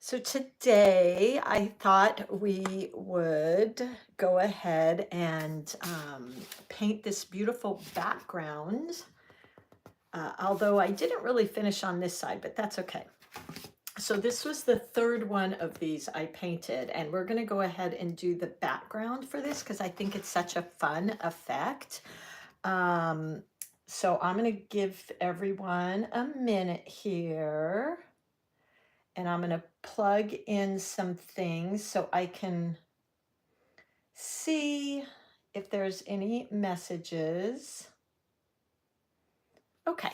So today I thought we would go ahead and paint this beautiful background. Although I didn't really finish on this side, but that's okay. So this was the third one of these I painted, and we're going to go ahead and do the background for this because I think it's such a fun effect. Um, so I'm going to give everyone a minute here. And I'm going to plug in some things so I can see if there's any messages. Okay,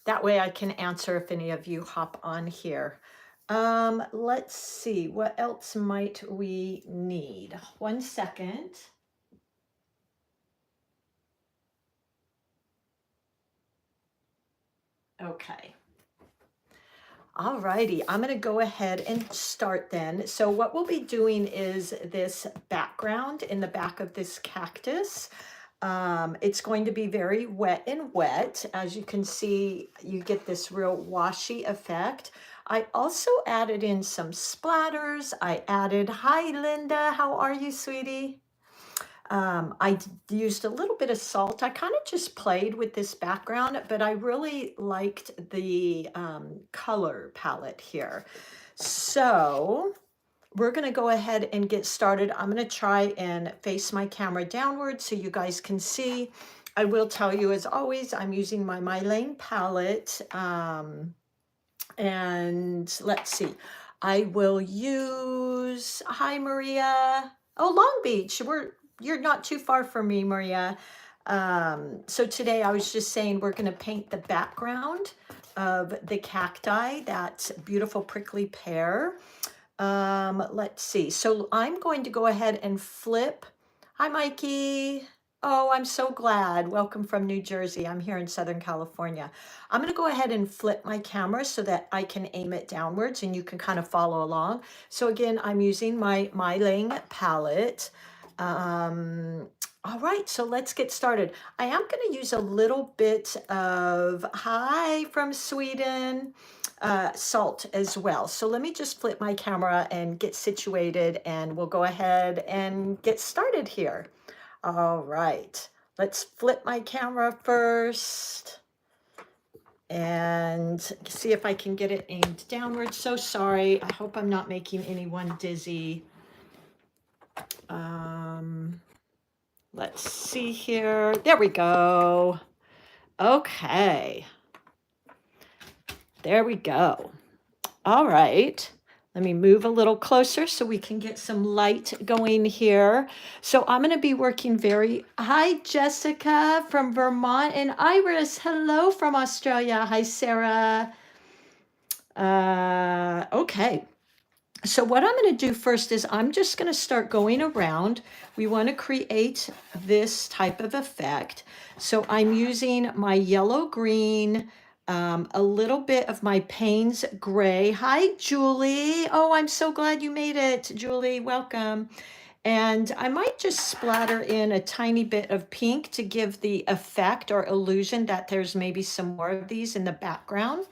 that way I can answer if any of you hop on here. Let's see, what else might we need? 1 second. Okay. All righty, I'm going to go ahead and start then. So what we'll be doing is this background in the back of this cactus. It's going to be very wet and wet. As you can see, you get this real washy effect. I also added in some splatters. I added, hi Linda, how are you, sweetie? I used a little bit of salt. I kind of just played with this background, but I really liked the color palette here. So we're going to go ahead and get started. I'm going to try and face my camera downward so you guys can see. I will tell you, as always, I'm using my MeiLang palette. And let's see. I will use, hi Maria. Oh, Long Beach. You're not too far from me, Maria. So today I was just saying we're going to paint the background of the cacti, that beautiful prickly pear. Let's see. So I'm going to go ahead and flip. Hi, Mikey. Oh, I'm so glad. Welcome from New Jersey. I'm here in Southern California. I'm going to go ahead and flip my camera so that I can aim it downwards and you can kind of follow along. So again, I'm using my MeiLang palette. All right, so let's get started. I am going to use a little bit of, hi from Sweden, salt as well. So let me just flip my camera and get situated and we'll go ahead and get started here. All right, let's flip my camera first and see if I can get it aimed downward. So sorry, I hope I'm not making anyone dizzy. Let's see here. There we go. Okay. There we go. All right. Let me move a little closer so we can get some light going here. So I'm going to be working hi, Jessica from Vermont, and Iris, hello from Australia. Hi, Sarah. Okay. So what I'm going to do first is I'm just going to start going around. We want to create this type of effect. So I'm using my yellow green, a little bit of my Payne's gray. Hi, Julie. Oh, I'm so glad you made it, Julie. Welcome. And I might just splatter in a tiny bit of pink to give the effect or illusion that there's maybe some more of these in the background.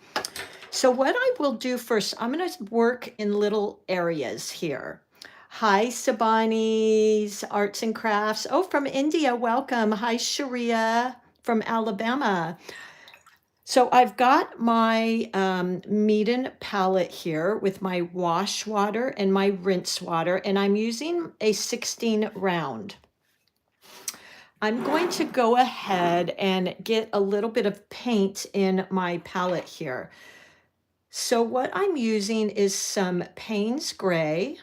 So what I will do first, I'm going to work in little areas here. Hi, Sabani's Arts and Crafts. Oh, from India, welcome. Hi, Sharia from Alabama. So I've got my Meeden palette here with my wash water and my rinse water, and I'm using a 16 round. I'm going to go ahead and get a little bit of paint in my palette here. So what I'm using is some Payne's Gray,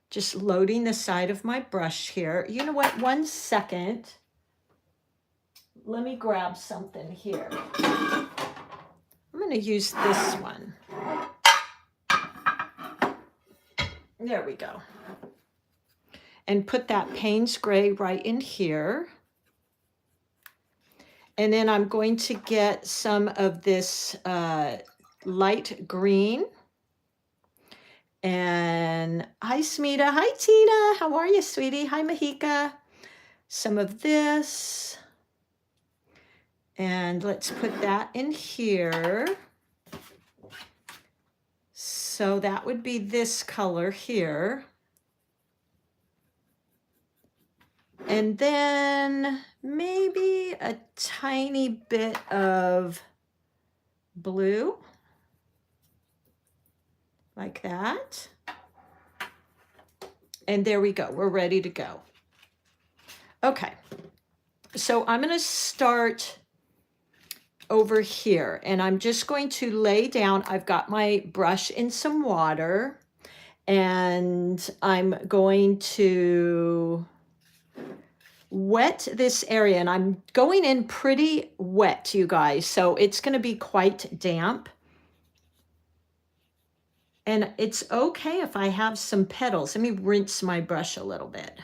just loading the side of my brush here. You know what, 1 second. Let me grab something here. I'm going to use this one. There we go. And put that Payne's Gray right in here. And then I'm going to get some of this light green. And hi, Smita. Hi, Tina. How are you, sweetie? Hi, Mahika. Some of this. And let's put that in here. So that would be this color here. And then maybe a tiny bit of blue, like that. And there we go, we're ready to go. Okay, so I'm gonna start over here and I'm just going to lay down, I've got my brush in some water and I'm going to wet this area, and I'm going in pretty wet, you guys, so it's going to be quite damp. And it's okay if I have some petals. Let me rinse my brush a little bit.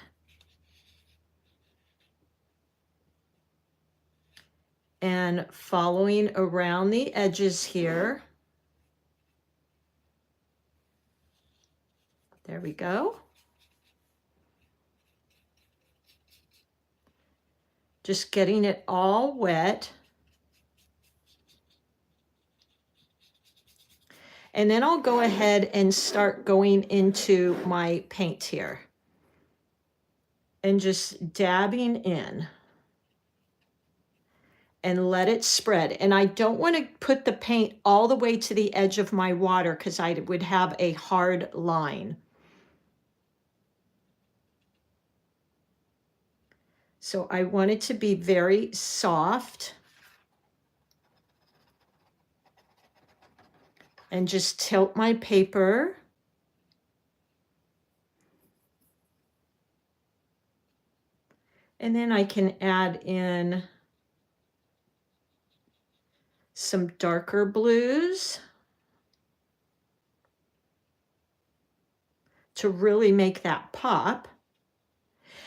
And following around the edges here. There we go. Just getting it all wet. And then I'll go ahead and start going into my paint here. And just dabbing in. And let it spread. And I don't want to put the paint all the way to the edge of my water because I would have a hard line. So I want it to be very soft. And just tilt my paper. And then I can add in some darker blues to really make that pop.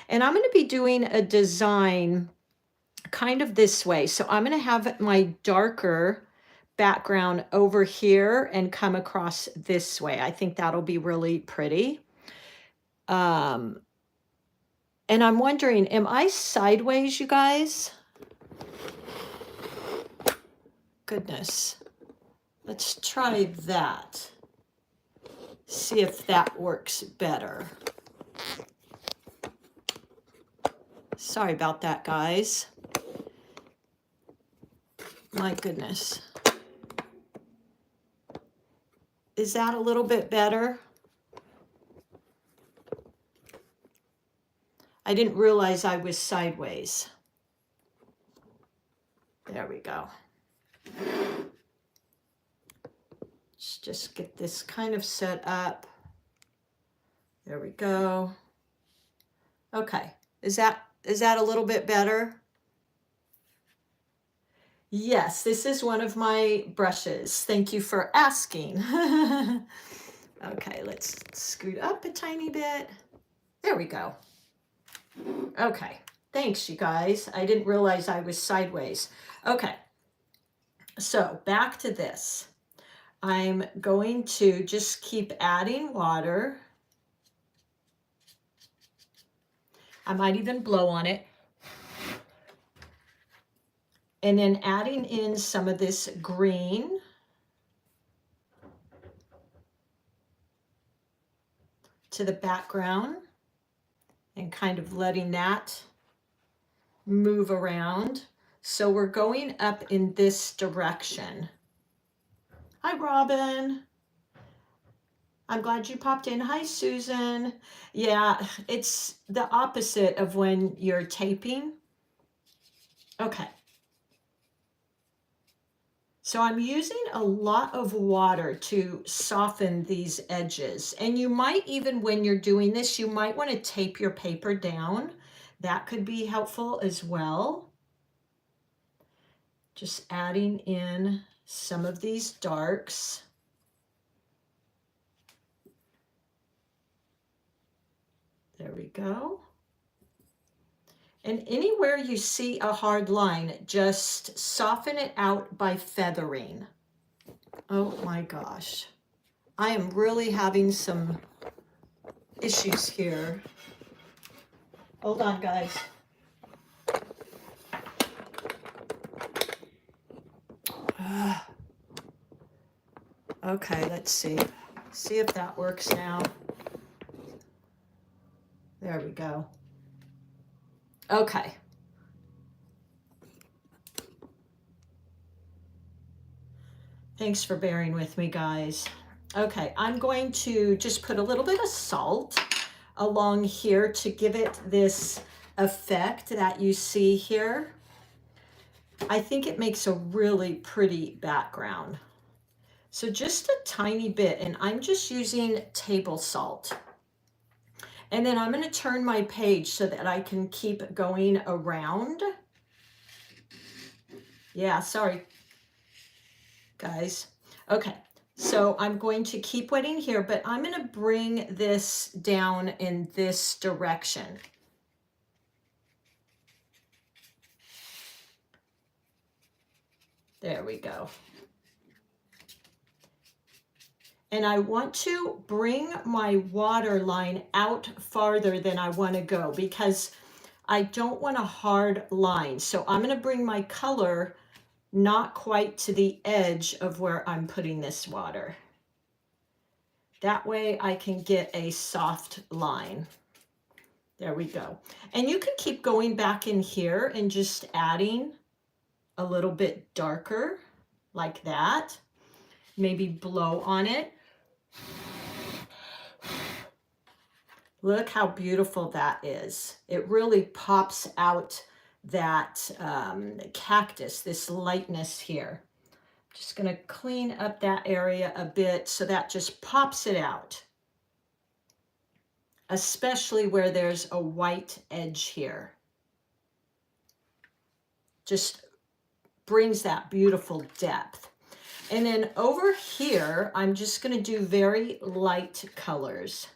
And I'm going to be doing a design kind of this way. So I'm going to have my darker background over here and come across this way. I think that'll be really pretty. And I'm wondering, am I sideways, you guys? Goodness. Let's try that. See if that works better. Sorry about that, guys. My goodness. Is that a little bit better? I didn't realize I was sideways. There we go. Let's just get this kind of set up. There we go. Okay, is that a little bit better? Yes, this is one of my brushes. Thank you for asking. Okay, let's scoot up a tiny bit. There we go. Okay, thanks you guys. I didn't realize I was sideways. Okay, so back to this. I'm going to just keep adding water. I might even blow on it. And then adding in some of this green. To the background. And kind of letting that move around. So we're going up in this direction. Hi, Robin. I'm glad you popped in. Hi, Susan. Yeah, it's the opposite of when you're taping. Okay. So I'm using a lot of water to soften these edges. And you might even, when you're doing this, you might want to tape your paper down. That could be helpful as well. Just adding in some of these darks. There we go. And anywhere you see a hard line, just soften it out by feathering. Oh my gosh. I am really having some issues here. Hold on, guys. Okay, let's see. See if that works now. There we go. Okay. Thanks for bearing with me, guys. Okay, I'm going to just put a little bit of salt along here to give it this effect that you see here. I think it makes a really pretty background. So just a tiny bit, and I'm just using table salt. And then I'm going to turn my page so that I can keep going around. Yeah, sorry, guys. Okay, so I'm going to keep wetting here, but I'm going to bring this down in this direction. There we go. And I want to bring my water line out farther than I want to go because I don't want a hard line. So I'm going to bring my color not quite to the edge of where I'm putting this water. That way I can get a soft line. There we go. And you can keep going back in here and just adding a little bit darker like that. Maybe blow on it. Look how beautiful that is. It really pops out that cactus, this lightness here. Just going to clean up that area a bit so that just pops it out, especially where there's a white edge here. Just brings that beautiful depth. And then over here, I'm just going to do very light colors.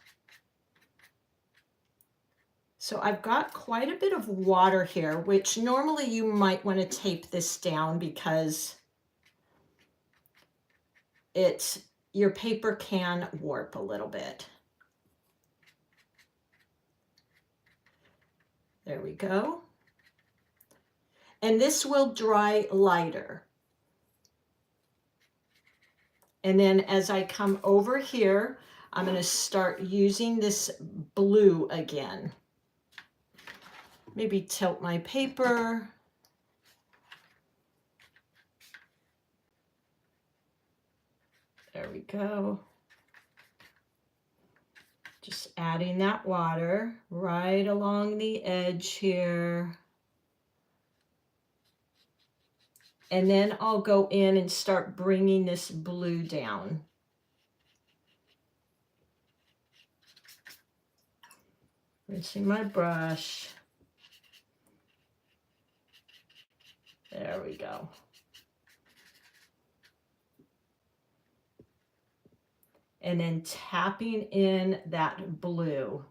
So I've got quite a bit of water here, which normally you might want to tape this down because your paper can warp a little bit. There we go. And this will dry lighter. And then as I come over here, I'm going to start using this blue again. Maybe tilt my paper. There we go. Just adding that water right along the edge here. And then I'll go in and start bringing this blue down. Rinsing my brush. There we go. And then tapping in that blue.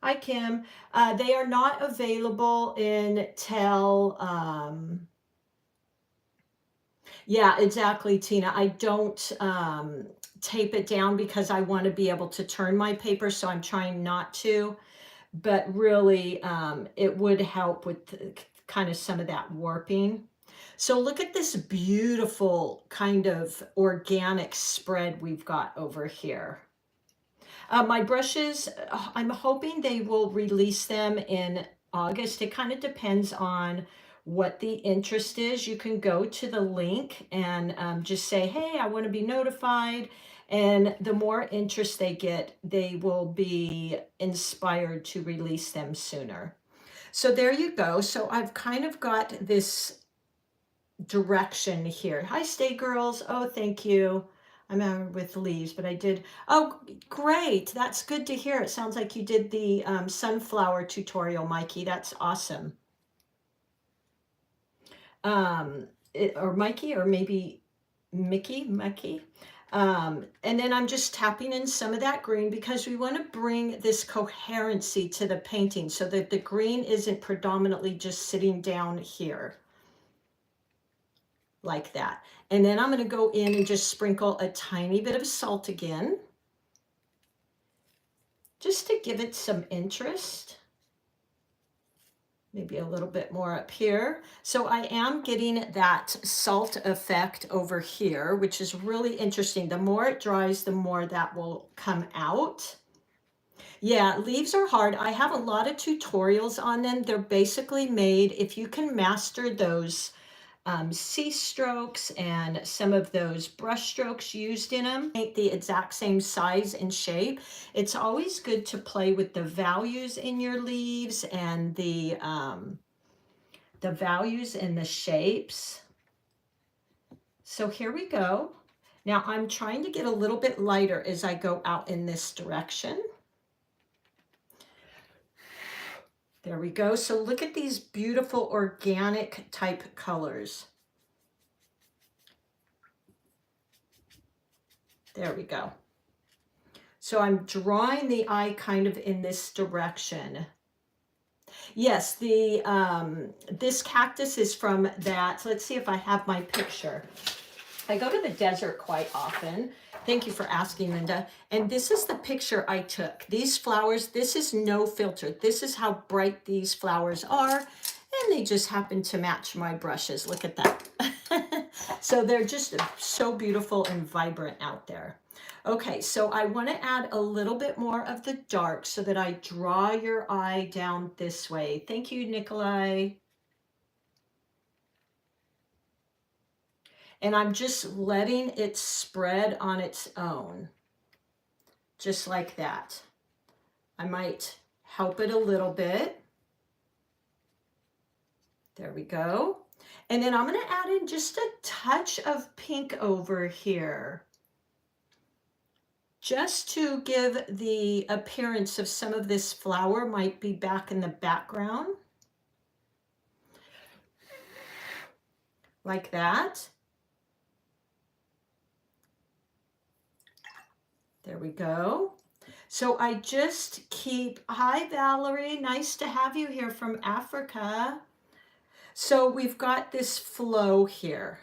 Hi, Kim. They are not available until, yeah, exactly, Tina. I don't tape it down because I want to be able to turn my paper, so I'm trying not to. But really, it would help with kind of some of that warping. So look at this beautiful kind of organic spread we've got over here. My brushes, I'm hoping they will release them in August. It kind of depends on what the interest is. You can go to the link and just say, hey, I want to be notified. And the more interest they get, they will be inspired to release them sooner. So there you go. So I've kind of got this direction here. Hi, Stay Girls. Oh, thank you. I'm out with leaves, but I did. Oh, great. That's good to hear. It sounds like you did the sunflower tutorial, Mikey. That's awesome. Or Mikey, or maybe Mickey. And then I'm just tapping in some of that green because we want to bring this coherency to the painting so that the green isn't predominantly just sitting down here like that. And then I'm going to go in and just sprinkle a tiny bit of salt again, just to give it some interest. Maybe a little bit more up here. So I am getting that salt effect over here, which is really interesting. The more it dries, the more that will come out. Yeah, leaves are hard. I have a lot of tutorials on them. They're basically made, if you can master those C strokes and some of those brush strokes used in them, ain't the exact same size and shape. It's always good to play with the values in your leaves and the values and the shapes. So here we go. Now I'm trying to get a little bit lighter as I go out in this direction. There we go. So look at these beautiful organic type colors. There we go. So I'm drawing the eye kind of in this direction. Yes, the this cactus is from that. Let's see if I have my picture. I go to the desert quite often. Thank you for asking, Linda. And this is the picture I took. These flowers, this is no filter. This is how bright these flowers are. And they just happen to match my brushes. Look at that. So they're just so beautiful and vibrant out there. Okay, so I want to add a little bit more of the dark so that I draw your eye down this way. Thank you, Nikolai. And I'm just letting it spread on its own, just like that. I might help it a little bit. There we go. And then I'm going to add in just a touch of pink over here, just to give the appearance of some of this flower might be back in the background, like that. There we go. So I just keep, hi Valerie, nice to have you here from Africa. So we've got this flow here.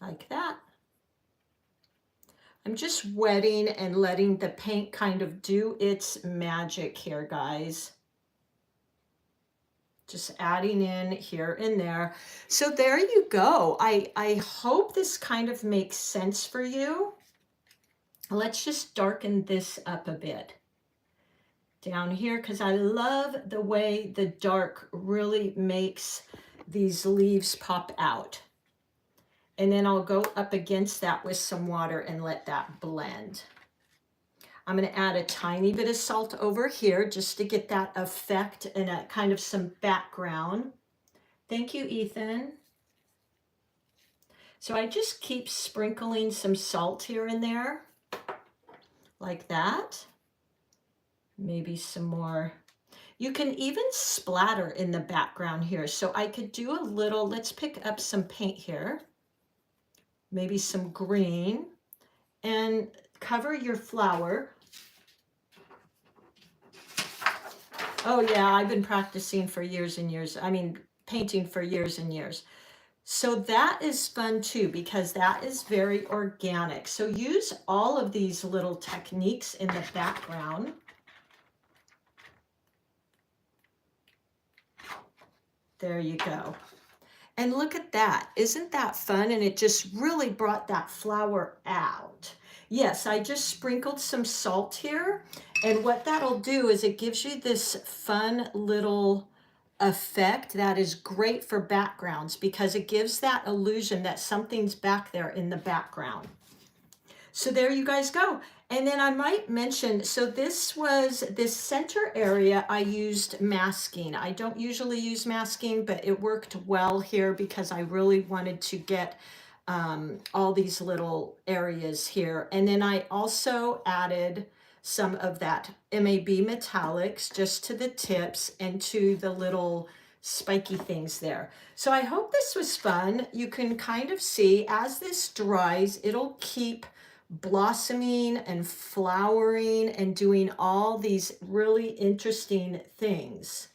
Like that. I'm just wetting and letting the paint kind of do its magic here, guys. Just adding in here and there. So there you go. I hope this kind of makes sense for you. Let's just darken this up a bit down here, because I love the way the dark really makes these leaves pop out. And then I'll go up against that with some water and let that blend. I'm going to add a tiny bit of salt over here just to get that effect and a kind of some background. Thank you, Ethan. So I just keep sprinkling some salt here and there, like that. Maybe some more. You can even splatter in the background here. So I could do a little, let's pick up some paint here. Maybe some green, and cover your flower. Oh yeah, I've been practicing for years and years. I mean, painting for years and years. So that is fun too, because that is very organic. So use all of these little techniques in the background. There you go. And look at that. Isn't that fun? And it just really brought that flower out. Yes, I just sprinkled some salt here. And what that'll do is it gives you this fun little effect that is great for backgrounds, because it gives that illusion that something's back there in the background. So there you guys go. And then I might mention, so this was this center area I used masking. I don't usually use masking, but it worked well here because I really wanted to get all these little areas here. And then I also added some of that MAB metallics just to the tips and to the little spiky things there. So I hope this was fun. You can kind of see as this dries, it'll keep blossoming and flowering and doing all these really interesting things.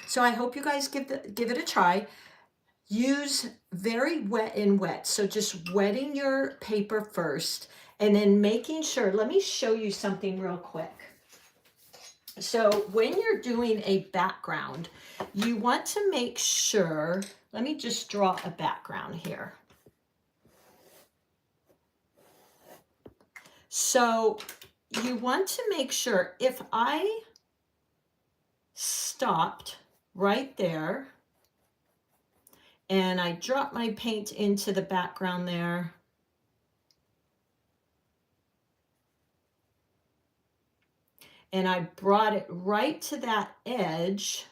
So I hope you guys give it a try. Use very wet and wet. So just wetting your paper first and then making sure, let me show you something real quick. So when you're doing a background, you want to make sure, let me just draw a background here. So you want to make sure, if I stopped right there and I dropped my paint into the background there, and I brought it right to that edge,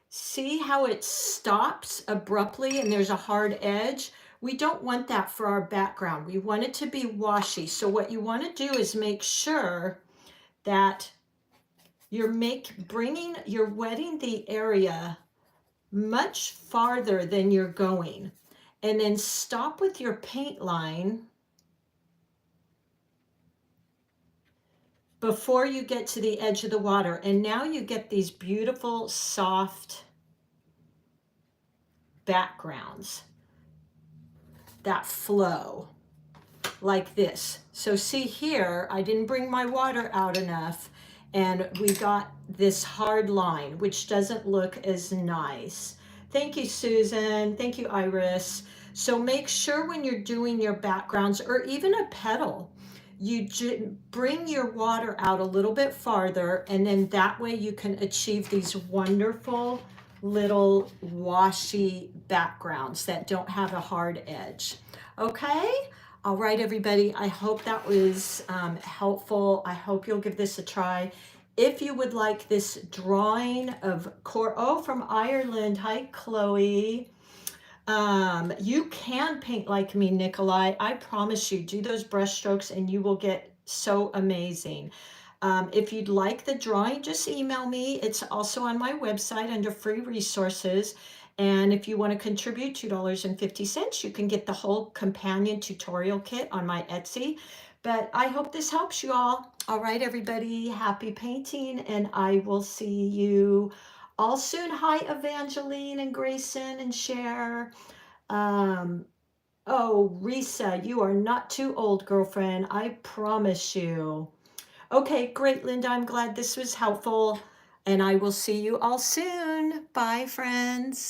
see how it stops abruptly and there's a hard edge? We don't want that for our background. We want it to be washy. So what you want to do is make sure that you're wetting the area much farther than you're going. And then stop with your paint line before you get to the edge of the water. And now you get these beautiful, soft backgrounds that flow like this. So see here, I didn't bring my water out enough, and we got this hard line, which doesn't look as nice. Thank you, Susan. Thank you, Iris. So make sure when you're doing your backgrounds, or even a petal, you bring your water out a little bit farther, and then that way you can achieve these wonderful little washy backgrounds that don't have a hard edge. Okay? All right, everybody. I hope that was helpful. I hope you'll give this a try. If you would like this drawing of from Ireland. Hi, Chloe. You can paint like me, Nikolai. I promise you, do those brush strokes and you will get so amazing. If you'd like the drawing, just email me. It's also on my website under free resources. And if you want to contribute $2.50, you can get the whole companion tutorial kit on my Etsy. But I hope this helps you all. All right, everybody, happy painting, and I will see you all soon. Hi, Evangeline and Grayson and Cher. Oh, Risa, you are not too old, girlfriend. I promise you. Okay, great, Linda. I'm glad this was helpful, and I will see you all soon. Bye, friends.